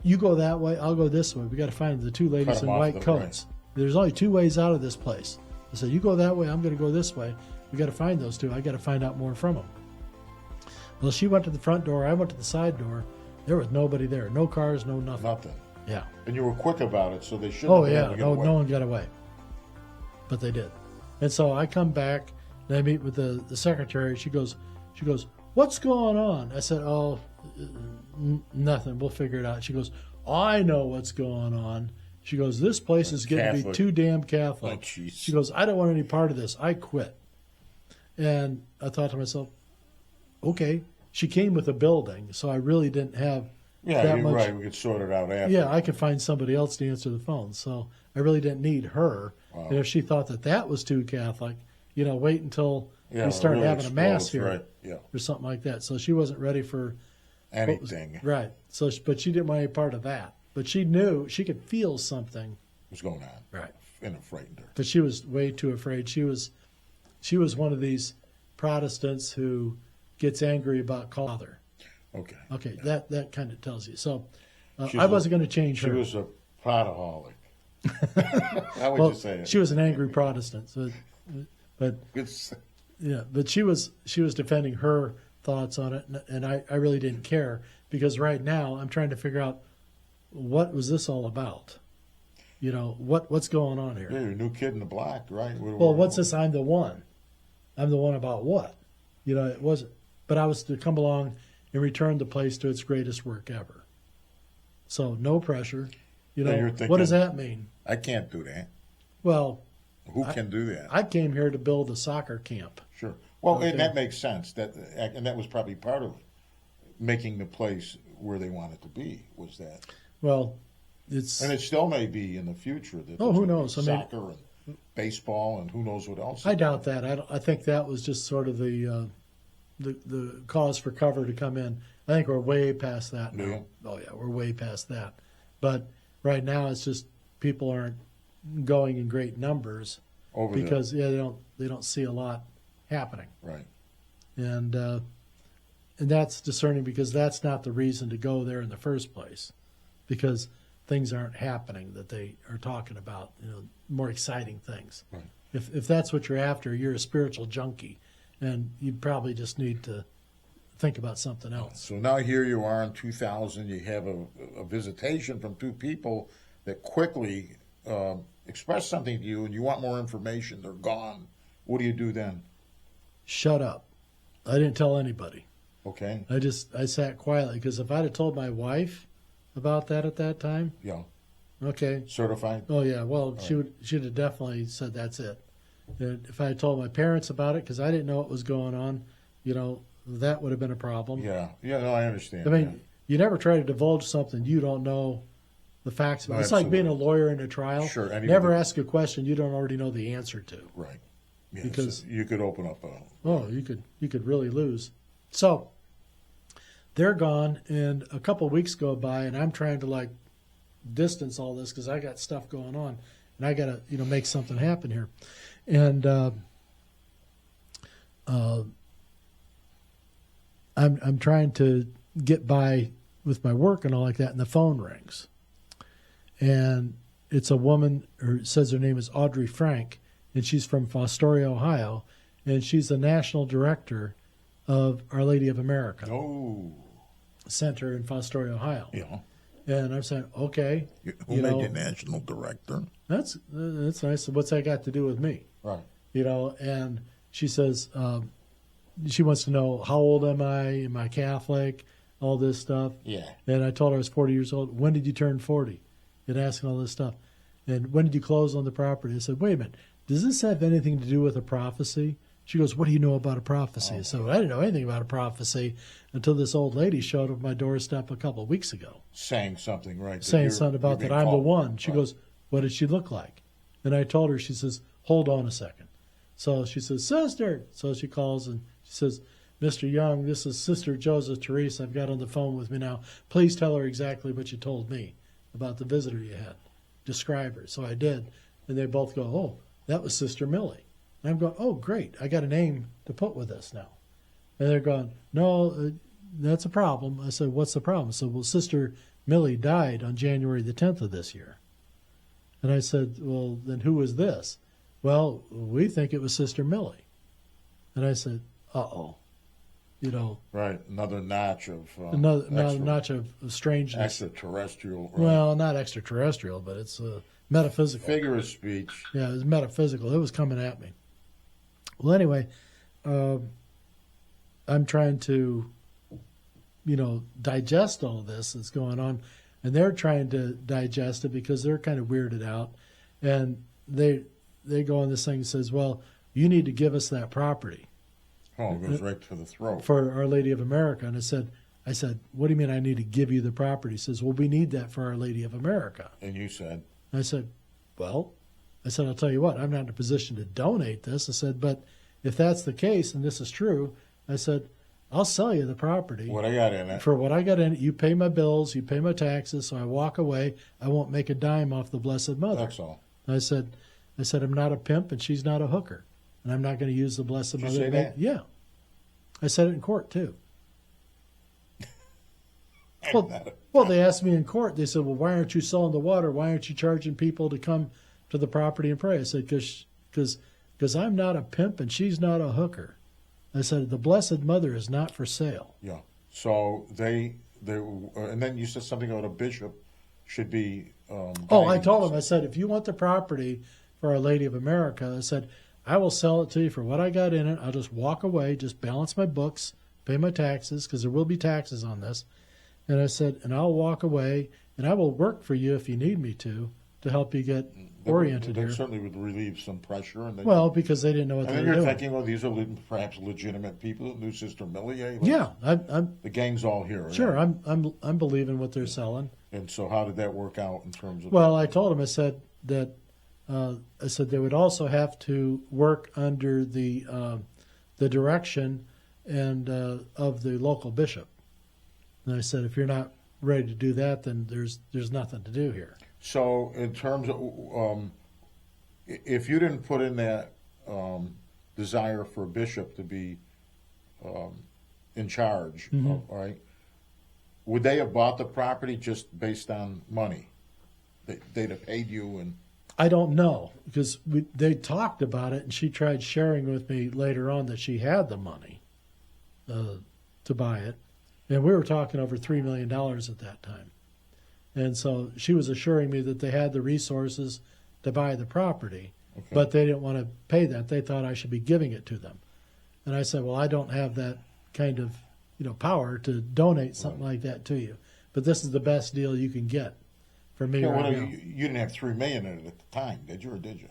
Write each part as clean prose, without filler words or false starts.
you go that way, I'll go this way. We got to find the two ladies in white coats. There's only two ways out of this place. I said, you go that way, I'm going to go this way. We got to find those two. I got to find out more from them. Well, she went to the front door. I went to the side door. There was nobody there. No cars, no nothing. Nothing. Yeah. And you were quick about it, so they shouldn't have been able to get away. No one got away. But they did. And so I come back, and I meet with the secretary. She goes, what's going on? I said, oh, nothing. We'll figure it out. She goes, I know what's going on. She goes, this place is getting to be too damn Catholic. Oh, she goes, I don't want any part of this. I quit. And I thought to myself, okay. She came with a building, so I really didn't have that much. Right. We could sort it out after. Yeah, I could find somebody else to answer the phone. So I really didn't need her. Wow. And if she thought that was too Catholic, wait until we started really having a mass here right. or something like that. So she wasn't ready for anything. Right. So, but she didn't want any part of that. But she knew, she could feel something was going on. Right. And it frightened her. But she was way too afraid. She was one of these Protestants who gets angry about father. Okay. Okay, yeah. That kind of tells you. So I wasn't going to change her. She was a Protaholic. How would you say it? She was an angry Protestant. But yeah, but she was defending her thoughts on it, and I really didn't care, because right now I'm trying to figure out what was this all about. What's going on here? Yeah, you're a new kid in the block, right? Well, what's this? I'm the one. I'm the one about what? It wasn't. But I was to come along and return the place to its greatest work ever. So no pressure. You're thinking, what does that mean? I can't do that. Well, who can do that? I came here to build a soccer camp. Sure. Well, okay. And that makes sense. And that was probably part of making the place where they want it to be. Was that? Well, and it still may be in the future. Who knows? Soccer and baseball and who knows what else. I doubt that. I think that was just sort of the cause for cover to come in. I think we're way past that now. Yeah. Oh yeah, we're way past that. But right now it's just people aren't going in great numbers because they don't see a lot happening. Right. And that's discerning, because that's not the reason to go there in the first place, because things aren't happening that they are talking about. More exciting things. Right. If that's what you're after, you're a spiritual junkie. And you probably just need to think about something else. So now here you are in 2000. You have a visitation from two people that quickly express something to you, and you want more information. They're gone. What do you do then? Shut up. I didn't tell anybody. Okay. I sat quietly, because if I'd have told my wife about that at that time. Yeah. Okay. Certified? Oh, yeah. Well, she'd have definitely said that's it. And if I had told my parents about it, because I didn't know what was going on, that would have been a problem. Yeah. Yeah, no, I understand. I mean, you never try to divulge something you don't know the facts about. It's like being a lawyer in a trial. Sure. Never ask a question you don't already know the answer to. Right. Yeah, because so you could open up you could really lose. So they're gone, and a couple of weeks go by, and I'm trying to distance all this because I got stuff going on, and I got to make something happen here. And I'm trying to get by with my work and all like that, and the phone rings. And it's a woman who says her name is Audrey Frank, and she's from Fostoria, Ohio, and she's the national director of Our Lady of America Center in Fostoria, Ohio. Yeah. And I'm saying, okay. Who made you national director? That's nice. What's that got to do with me? Right. And she says she wants to know, how old am I? Am I Catholic? All this stuff. Yeah. And I told her I was 40 years old. When did you turn 40? And asking all this stuff. And when did you close on the property? I said, wait a minute. Does this have anything to do with a prophecy? She goes, what do you know about a prophecy? So I didn't know anything about a prophecy until this old lady showed up at my doorstep a couple of weeks ago. Saying something, right? Saying something about that I'm the one. She goes, what did she look like? And I told her, she says, hold on a second. So she says, sister. So she calls and she says, Mr. Young, this is Sister Joseph Therese. I've got on the phone with me now. Please tell her exactly what you told me about the visitor you had. Describe her. So I did. And they both go, oh, that was Sister Millie. And I'm going, oh, great. I got a name to put with this now. And they're going, no, that's a problem. I said, what's the problem? I said, well, Sister Millie died on January the 10th of this year. And I said, well, then who was this? Well, we think it was Sister Millie. And I said, uh-oh. You know. Right, another notch of another notch of strangeness. Extraterrestrial. Right. Well, not extraterrestrial, but it's metaphysical. Figure of speech. Yeah, it was metaphysical. It was coming at me. Well, anyway, I'm trying to, digest all this that's going on, and they're trying to digest it because they're kind of weirded out, and they go on this thing that says, well, you need to give us that property. Oh, it goes right to the throat. For Our Lady of America. And I said, what do you mean I need to give you the property? He says, well, we need that for Our Lady of America. And you said? I said, well, I'll tell you what, I'm not in a position to donate this. I said, but if that's the case and this is true, I said, I'll sell you the property. What I got in it. For what I got in it, you pay my bills, you pay my taxes, so I walk away. I won't make a dime off the Blessed Mother. That's all. I said, I'm not a pimp and she's not a hooker. And I'm not going to use the Blessed Mother. Did you say that? Yeah. I said it in court, too. Well, they asked me in court. They said, well, why aren't you selling the water? Why aren't you charging people to come to the property and pray? I said, because I'm not a pimp and she's not a hooker. I said, the Blessed Mother is not for sale. Yeah. So they and then you said something about a bishop should be. I told him, I said, if you want the property for Our Lady of America, I said, I will sell it to you for what I got in it. I'll just walk away, just balance my books, pay my taxes, because there will be taxes on this. And I said, and I'll walk away, and I will work for you if you need me to help you get oriented here. That certainly would relieve some pressure. And because they didn't know what they were doing. And you're thinking, well, these are perhaps legitimate people that knew Sister Millie. Eh? Yeah. The gang's all here. Sure, right? I'm believing what they're selling. And so how did that work out in terms of... Well, I told them, I said that they would also have to work under the direction and of the local bishop. And I said, if you're not ready to do that, then there's nothing to do here. So in terms of, if you didn't put in that desire for a bishop to be in charge, Mm-hmm. right, would they have bought the property just based on money? They'd have paid you and... I don't know, because they talked about it, and she tried sharing with me later on that she had the money to buy it. And we were talking over $3 million at that time. And so she was assuring me that they had the resources to buy the property, Okay. but they didn't want to pay that. They thought I should be giving it to them. And I said, well, I don't have that kind of power to donate something like that to you. But this is the best deal you can get for me right now. You didn't have $3 million in it at the time, did you, or did you?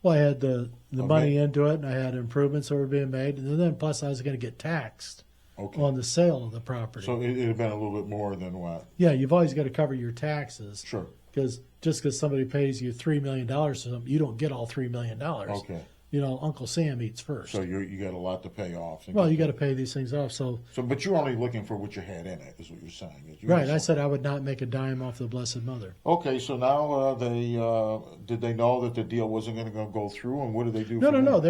Well, I had the money into it, and I had improvements that were being made, and then plus I was going to get taxed on the sale of the property. So it'd have been a little bit more than what? Yeah, you've always got to cover your taxes. Sure. Because just because somebody pays you $3 million or something, you don't get all $3 million. Okay. Uncle Sam eats first. So you got a lot to pay off. Well, you got to pay these things off. But you're only looking for what you had in it, is what you're saying. Right. I said I would not make a dime off the Blessed Mother. Okay. So now did they know that the deal wasn't going to go through, and what did they do? No.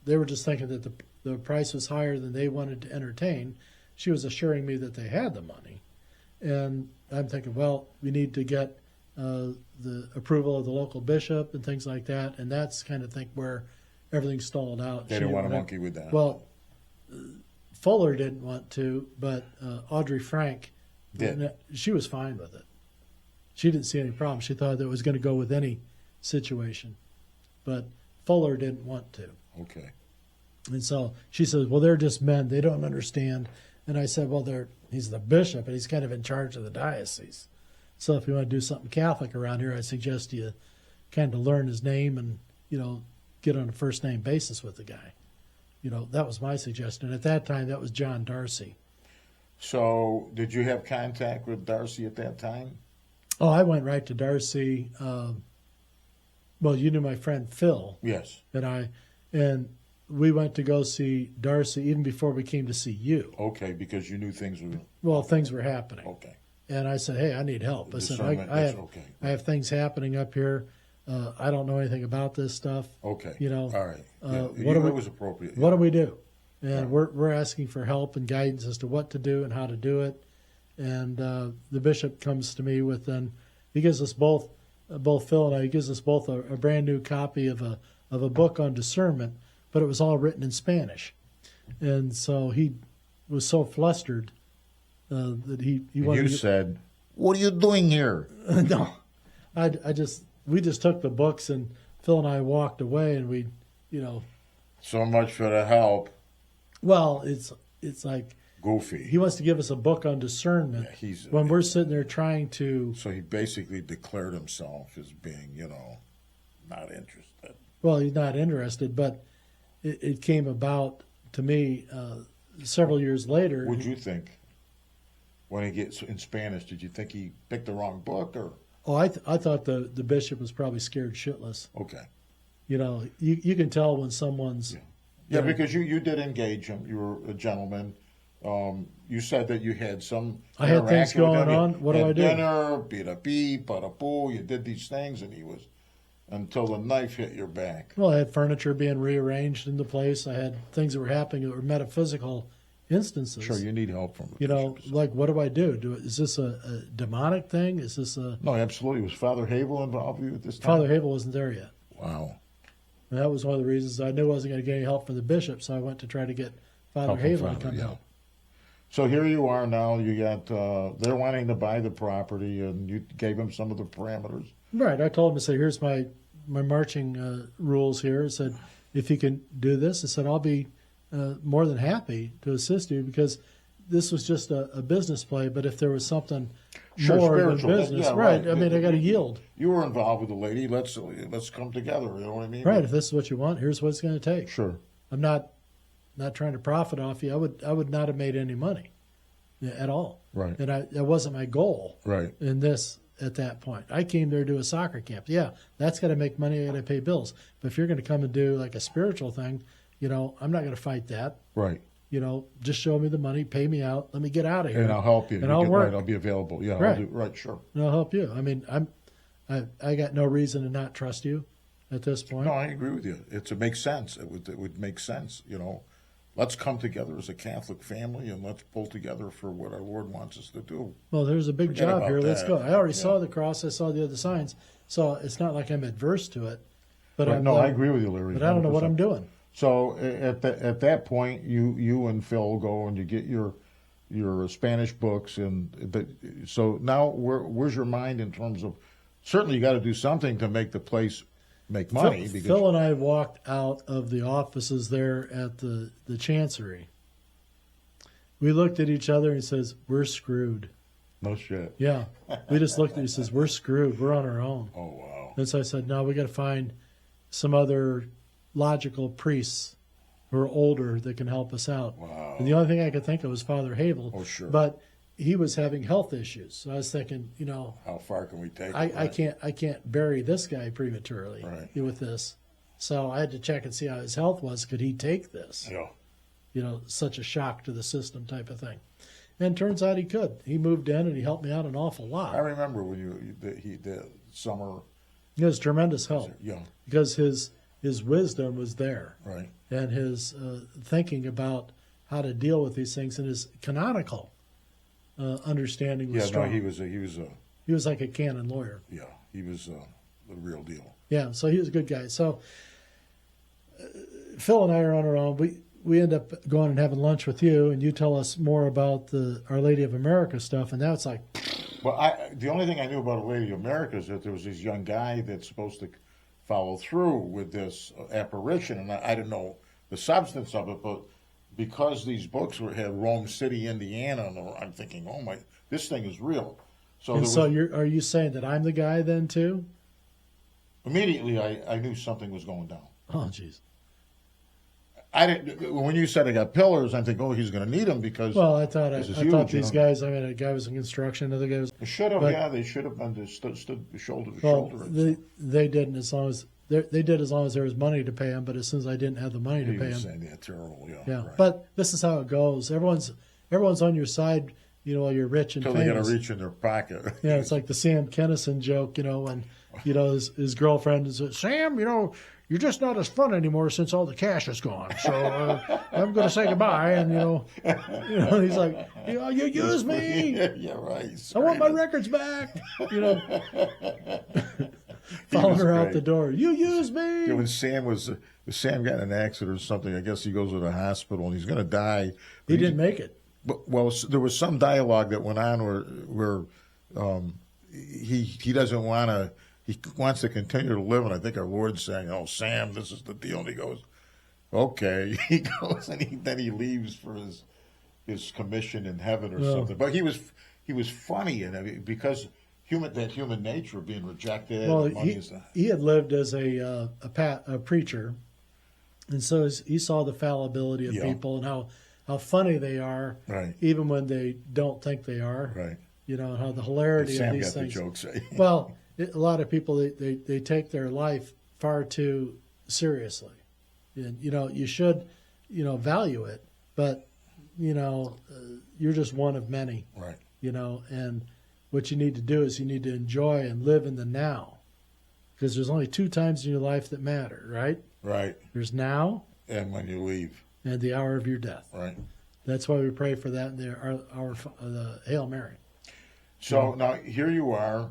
They were just thinking that the price was higher than they wanted to entertain. She was assuring me that they had the money, and I'm thinking, well, we need to get the approval of the local bishop and things like that, and that's kind of where everything stalled out. They didn't want to monkey with that. Well, Fuller didn't want to, but Audrey Frank did. She was fine with it. She didn't see any problem. She thought that it was going to go with any situation, but Fuller didn't want to. Okay. And so she says, well, they're just men. They don't understand. And I said, well, he's the bishop, and he's kind of in charge of the diocese. So if you want to do something Catholic around here, I suggest you kind of learn his name and, get on a first-name basis with the guy. That was my suggestion. At that time, that was John Darcy. So did you have contact with Darcy at that time? Oh, I went right to Darcy. Well, you knew my friend Phil. Yes. And we went to go see Darcy even before we came to see you. Okay, because you knew things were... Well, things were happening. Okay. And I said, hey, I need help. I said, I have things happening up here. I don't know anything about this stuff. Okay. All right. It was appropriate. What do we do? And we're asking for help and guidance as to what to do and how to do it. And the bishop comes to me with, then he gives us both Phil and I, he gives us both a brand new copy of a book on discernment, but it was all written in Spanish. And so he was so flustered that he wanted. You said, "What are you doing here?" No, we just took the books, and Phil and I walked away, and we, So much for the help. Well, it's like Goofy. he wants to give us a book on discernment when we're sitting there trying to. So he basically declared himself as being, not interested. Well, he's not interested, but it came about to me several years later. What'd you think when he gets in Spanish? Did you think he picked the wrong book, or? Oh, I thought the bishop was probably scared shitless. Okay. You can tell when someone's. Yeah, because you did engage him. You were a gentleman. You said that you had some. I had things going on. What do I do? Dinner, beep, bada you did these things, and he was until the knife hit your back. Well, I had furniture being rearranged into place. I had things that were happening that were metaphysical instances. Sure, you need help from like what do I do? Is this a demonic thing? Is this a? No, absolutely. Was Father Havel involved with you at this time? Father Havel wasn't there yet. Wow. And that was one of the reasons I knew I wasn't going to get any help from the bishop, so I went to try to get Father Havel to come help. So here you are now. You got they're wanting to buy the property, and you gave them some of the parameters. Right. I told him, I said, here's my marching rules here. I said, if you can do this, I said, I'll be more than happy to assist you, because this was just a business play. But if there was something more than business, right? I mean, I got to yield. You were involved with the lady. Let's come together. You know what I mean? Right. If this is what you want, here's what it's going to take. Sure. I'm not trying to profit off you. I would not have made any money at all. Right. And that wasn't my goal. Right. In this. At that point, I came there to do a soccer camp. Yeah, that's got to make money. I got to pay bills. But if you're going to come and do like a spiritual thing, I'm not going to fight that. Right. Just show me the money, pay me out, let me get out of here, and I'll help you. And I'll work. Right, I'll be available. Yeah. Right. Right. Sure. And I'll help you. I mean, I got no reason to not trust you at this point. No, I agree with you. It makes sense. It would make sense. Let's come together as a Catholic family, and let's pull together for what our Lord wants us to do. Well, there's a big job here. Let's go. I already saw the cross. I saw the other signs. So it's not like I'm adverse to it. But I agree with you, Larry. But I don't know what I'm doing. So at that point, you and Phil go and you get your Spanish books, so now where's your mind in terms of, certainly you got to do something to make the place make money. Phil and I walked out of the offices there at the Chancery. We looked at each other and he says, "We're screwed." No shit. Yeah. We just looked at him and says, "We're screwed. We're on our own." Oh, wow. And so I said, "No, we got to find some other logical priests who are older that can help us out." Wow. And the only thing I could think of was Father Havel. Oh, sure. But he was having health issues. So I was thinking, how far can we take it? I can't bury this guy prematurely with this. So I had to check and see how his health was. Could he take this? Yeah. Such a shock to the system type of thing. And turns out he could. He moved in and he helped me out an awful lot. I remember when the summer. It was tremendous help. Yeah. Because his wisdom was there. Right. And his thinking about how to deal with these things, and his canonical understanding was strong. He was like a canon lawyer. Yeah, he was the real deal. Yeah, so he was a good guy. So Phil and I are on our own. We end up going and having lunch with you, and you tell us more about the Our Lady of America stuff, and now it's like. Well, the only thing I knew about Our Lady of America is that there was this young guy that's supposed to follow through with this apparition, and I didn't know the substance of it, but because these books had Rome City, Indiana, and I'm thinking, oh my, this thing is real. So are you saying that I'm the guy then too? Immediately, I knew something was going down. Oh, jeez. I didn't. When you said I got pillars, I'm thinking, oh, he's going to need them because. Well, I thought these guys. I mean, a guy was in construction, other guy was. They should have. They should have been stood shoulder to shoulder. They didn't as long as they did as long as there was money to pay them. But as soon as I didn't have the money to pay them, terrible. Yeah. Right. But this is how it goes. Everyone's on your side. While you're rich and famous. They got to reach in their pocket. Yeah, it's like the Sam Kinison joke. When his girlfriend said, Sam, you're just not as fun anymore since all the cash is gone. So I'm going to say goodbye. And, he's like, you use me. Yeah, right. I want my records back. Following her out the door. You use me. When Sam got in an accident or something, I guess he goes to the hospital and he's going to die. He didn't make it. But, well, there was some dialogue that went on where he doesn't want to. He wants to continue to live, and I think our Lord's saying, "Oh, Sam, this is the deal." And he goes, "Okay." He goes, and then he leaves for his commission in heaven or something. But he was funny, and because human nature of being rejected. Well, he had lived as a preacher, and so he saw the fallibility of people and how funny they are, right, even when they don't think they are, right. How the hilarity Sam of these got things. The jokes. Well, a lot of people they take their life far too seriously, and you should value it, but you're just one of many, right? And what you need to do is you need to enjoy and live in the now, because there's only 2 times in your life that matter, right? Right. There's now, and when you leave, and the hour of your death. Right. That's why we pray for that in the Hail Mary. So now here you are,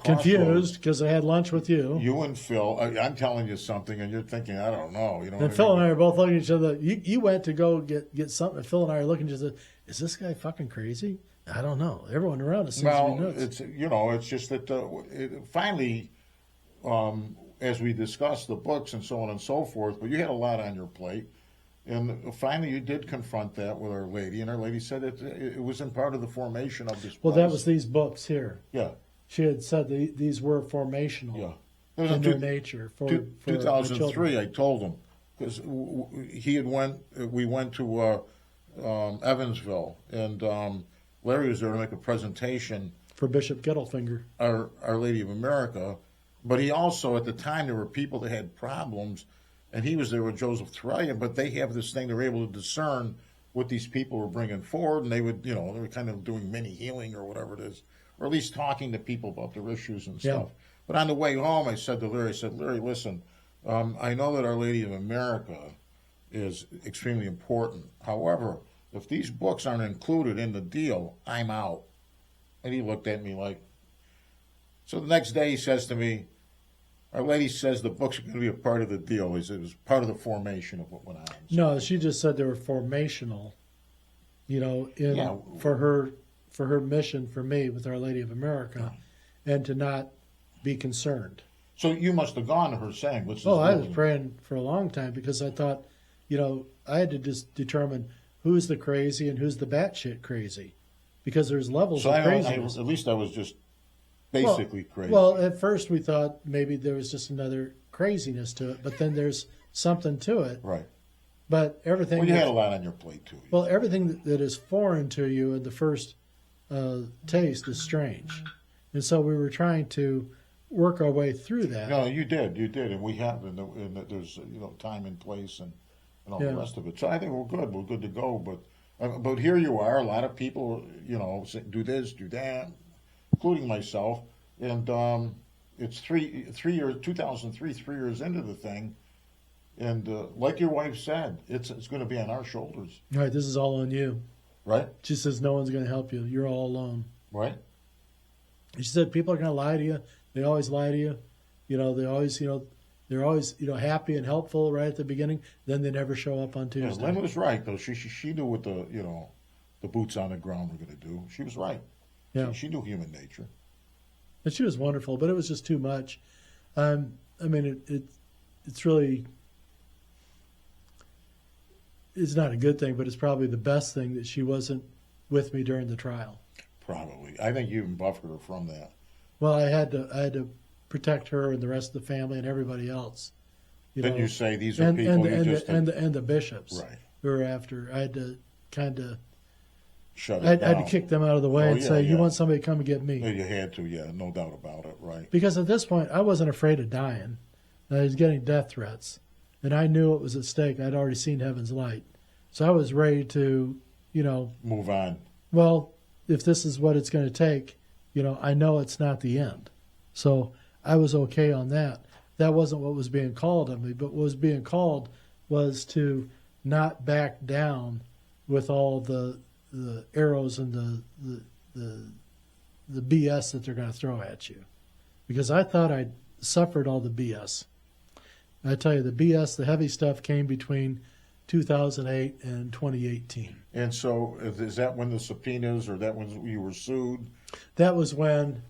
confused because I had lunch with you. You and Phil. I'm telling you something, and you're thinking, I don't know. And Phil and I are both looking at each other. You went to go get something, and Phil and I are looking at each other. Is this guy fucking crazy? I don't know. Everyone around us seems to be nuts. It's just that finally, as we discussed the books and so on and so forth, but you had a lot on your plate. And finally, you did confront that with Our Lady, and Our Lady said it wasn't part of the formation of this place. Well, that was these books here. Yeah. She had said these were formational in their nature. For 2003, I told him, because we went to Evansville, and Larry was there to make a presentation for Bishop Gettlefinger, Our Lady of America. But he also, at the time, there were people that had problems, and he was there with Joseph Terrellian, but they have this thing, they're able to discern what these people were bringing forward, and they were kind of doing mini healing or whatever it is, or at least talking to people about their issues and stuff. But on the way home, I said to Larry, Larry, listen, I know that Our Lady of America is extremely important. However, if these books aren't included in the deal, I'm out. And he looked at me like, so the next day he says to me, Our Lady says the books are going to be a part of the deal. He said it was part of the formation of what went on. No, she just said they were formational, for her mission for me with Our Lady of America, and to not be concerned. So you must have gone to her saying, what's this I was praying for a long time because I thought, I had to just determine who's the crazy and who's the batshit crazy, because there's levels of craziness. At least I was just basically crazy. Well, at first we thought maybe there was just another craziness to it, but then there's something to it. Right. But everything... Well, you had a lot on your plate, too. Well, everything that is foreign to you in the first taste is strange. And so we were trying to work our way through that. No, you did, and we have, and there's time and place and all the rest of it. So I think we're good to go. But here you are, a lot of people, do this, do that, including myself, and it's 3 years, 2003, 3 years into the thing, and like your wife said, it's going to be on our shoulders. Right, this is all on you. Right. She says no one's going to help you. You're all alone. Right. She said people are going to lie to you. They always lie to you. They always, they're always, happy and helpful right at the beginning. Then they never show up on Tuesday. Lynn was right, though. She knew what the boots on the ground were going to do. She was right. Yeah. She knew human nature. And she was wonderful, but it was just too much. It's really, it's not a good thing, but it's probably the best thing that she wasn't with me during the trial. Probably. I think you even buffered her from that. Well, I had to protect her and the rest of the family and everybody else. Didn't you say these are people and the bishops right. who were after? I had to kind of shut it down. I had to kick them out of the way and say, you want somebody to come and get me. You had to, no doubt about it, right. Because at this point, I wasn't afraid of dying. I was getting death threats, and I knew what was at stake. I'd already seen heaven's light. So I was ready to, move on. Well, if this is what it's going to take, I know it's not the end. So I was okay on that. That wasn't what was being called of me, but what was being called was to not back down with all the arrows and the BS that they're going to throw at you. Because I thought I'd suffered all the BS. I tell you, the BS, the heavy stuff came between 2008 and 2018. And so is that when the subpoenas, or that when you were sued? That was when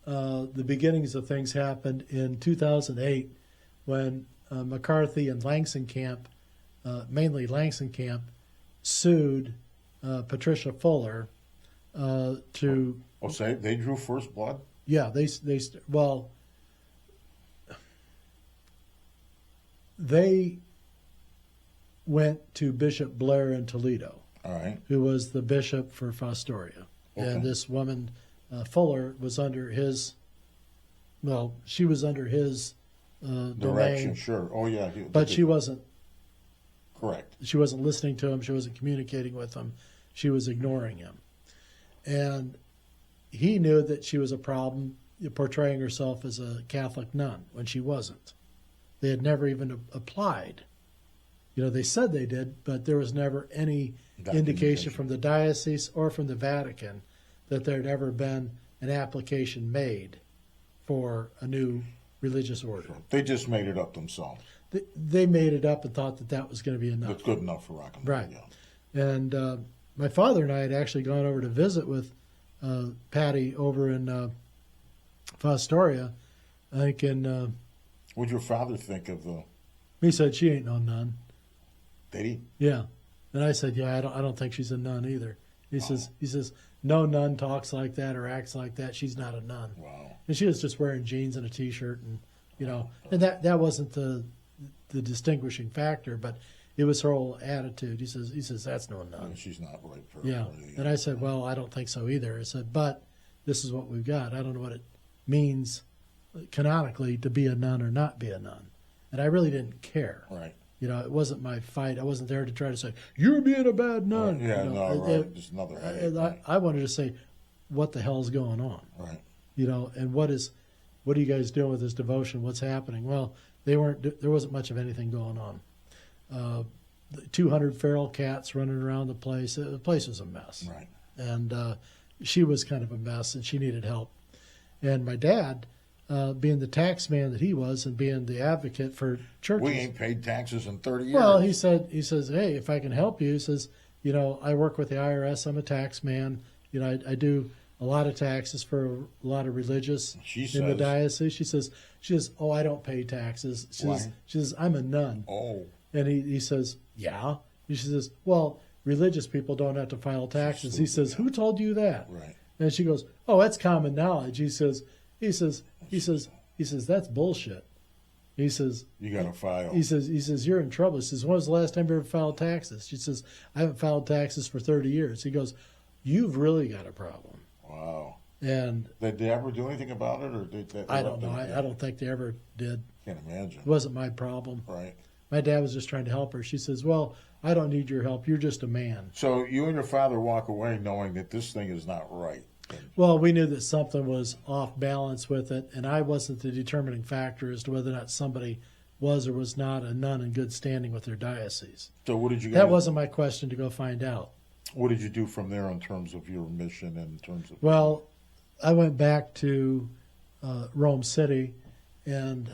the beginnings of things happened in 2008, when McCarthy and Langston-Camp, mainly Langston-Camp, sued Patricia Fuller to... Oh, say they drew first blood? Yeah, they went to Bishop Blair in Toledo, all right, who was the bishop for Fostoria. Okay. And this woman, Fuller, was under his, she was under his direction, domain. sure. Oh, yeah. But she wasn't. Correct. She wasn't listening to him. She wasn't communicating with him. She was ignoring him. And he knew that she was a problem, portraying herself as a Catholic nun when she wasn't. They had never even applied. They said they did, but there was never any indication from the diocese or from the Vatican that there had ever been an application made for a new religious order. They just made it up themselves. They made it up and thought that that was going to be enough. That's good enough for rock and roll. Right. Yeah. And my father and I had actually gone over to visit with Patty over in Fostoria. I think What'd your father think of the... He said, she ain't no nun. Did he? Yeah. And I said, yeah, I don't think she's a nun either. He says, no nun talks like that or acts like that. She's not a nun. Wow. And she was just wearing jeans and a T-shirt, and and that wasn't the distinguishing factor, but it was her whole attitude. He says that's no nun. And she's not right for Yeah. And I said, well, I don't think so either. I said, but this is what we've got. I don't know what it means canonically to be a nun or not be a nun. And I really didn't care. Right. It wasn't my fight. I wasn't there to try to say, you're being a bad nun. Yeah, right. Just another headache. I wanted to say, what the hell's going on? Right. And what are you guys doing with this devotion? What's happening? Well, there wasn't much of anything going on. 200 feral cats running around the place. The place was a mess. Right. And she was kind of a mess, and she needed help. And my dad, being the tax man that he was and being the advocate for churches. We ain't paid taxes in 30 years. Well, he says, hey, if I can help you, he says, I work with the IRS. I'm a tax man. I do a lot of taxes for a lot of religious in the diocese. She says, oh, I don't pay taxes. She says, I'm a nun. Oh. And he says, yeah. She says, well, religious people don't have to file taxes. He says, who told you that? Right. And she goes, oh, that's common knowledge. He says, that's bullshit. He says, you got to file. He says, you're in trouble. He says, when was the last time you ever filed taxes? She says, I haven't filed taxes for 30 years. He goes, you've really got a problem. Wow. And did they ever do anything about it, or did they? I don't know. I don't think they ever did. Can't imagine. It wasn't my problem. Right. My dad was just trying to help her. She says, well, I don't need your help. You're just a man. So you and your father walk away knowing that this thing is not right. Well, we knew that something was off balance with it, and I wasn't the determining factor as to whether or not somebody was or was not a nun in good standing with their diocese. So what did you guys... That wasn't my question to go find out. What did you do from there in terms of your mission and in terms of... Well, I went back to Rome City, and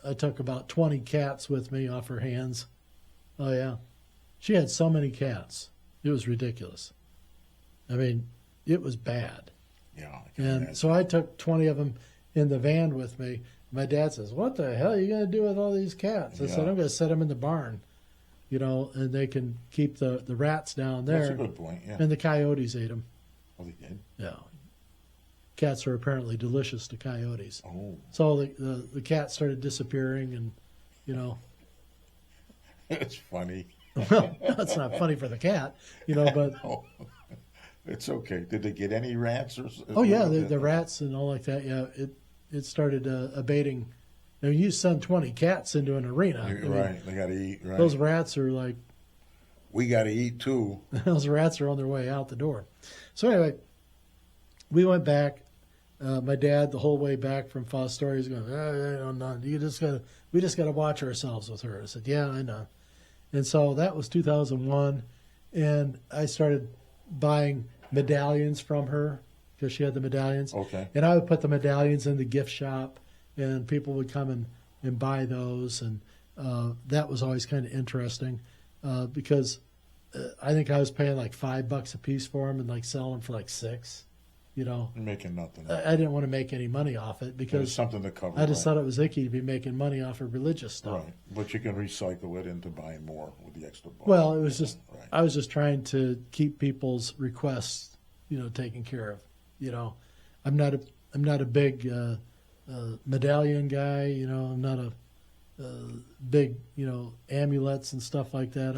I took about 20 cats with me off her hands. Oh, yeah. She had so many cats. It was ridiculous. I mean, it was bad. Yeah. And so I took 20 of them in the van with me. My dad says, what the hell are you going to do with all these cats? I said, I'm going to set them in the barn, and they can keep the rats down there. That's a good point, yeah. And the coyotes ate them. Oh, they did? Yeah. Cats are apparently delicious to coyotes. Oh. So the cat started disappearing, and, It's funny. Well, it's not funny for the cat, but... Oh. It's okay. Did they get any rats? Oh, yeah, the rats and all like that, yeah. It started abating. Now, you send 20 cats into an arena. Right, they got to eat, right? Those rats are like... We got to eat, too. Those rats are on their way out the door. So anyway, we went back. my dad, the whole way back from Fostoria, is going, no, we just gotta watch ourselves with her. I said, yeah, I know. And so that was 2001, and I started buying medallions from her because she had the medallions. Okay. And I would put the medallions in the gift shop, and people would come and buy those, and that was always kind of interesting because I think I was paying like $5 a piece for them and like selling them for like $6. Making nothing. I didn't want to make any money off it It was because something to cover. I just thought it was icky to be making money off of religious stuff. Right, but you can recycle it into buying more with the extra bucks. Well, it was just Right. I was just trying to keep people's requests, taken care of. I'm not a big medallion guy. I'm not a big amulets and stuff like that.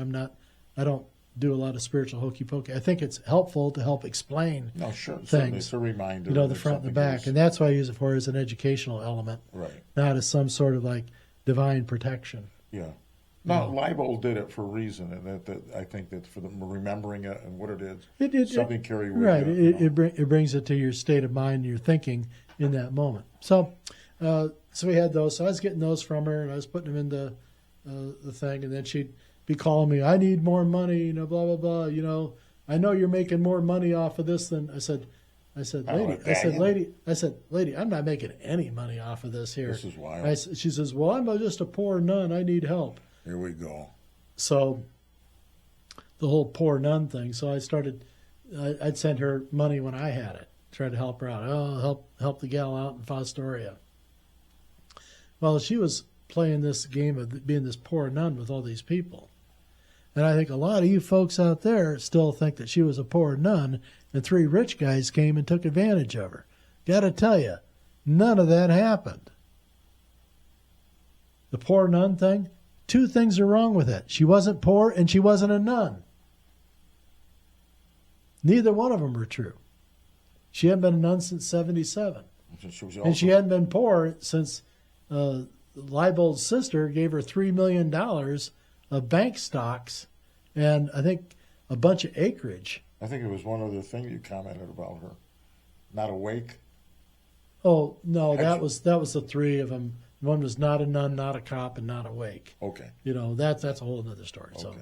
I don't do a lot of spiritual hokey pokey. I think it's helpful to help explain No, sure. Certainly, things. it's a reminder. The that front and the something back, is- and that's what I use it for as an educational element, Right. not as some sort of like divine protection. Yeah. No, Leibold did it for a reason, and that I think that for them remembering it and what it is, something carry with right. you. It brings it to your state of mind, your thinking in that moment. So, we had those. So I was getting those from her, and I was putting them in the thing, and then she'd be calling me, I need more money, blah blah blah. I know you're making more money off of this than I said, lady, I'm not making any money off of this here. This is wild. She says, well, I'm just a poor nun. I need help. Here we go. So the whole poor nun thing. So I'd send her money when I had it, try to help her out. Oh, help the gal out in Fostoria. Well, she was playing this game of being this poor nun with all these people. And I think a lot of you folks out there still think that she was a poor nun and 3 rich guys came and took advantage of her. Got to tell you, none of that happened. The poor nun thing, 2 things are wrong with it. She wasn't poor and she wasn't a nun. Neither one of them were true. She hadn't been a nun since 1977. And she hadn't been poor since Leibold's sister gave her $3 million of bank stocks and I think a bunch of acreage. I think it was one other thing you commented about her. Not awake. Oh, no, that was the 3 of them. One was not a nun, not a cop, and not awake. Okay. That's a whole other story. So Okay.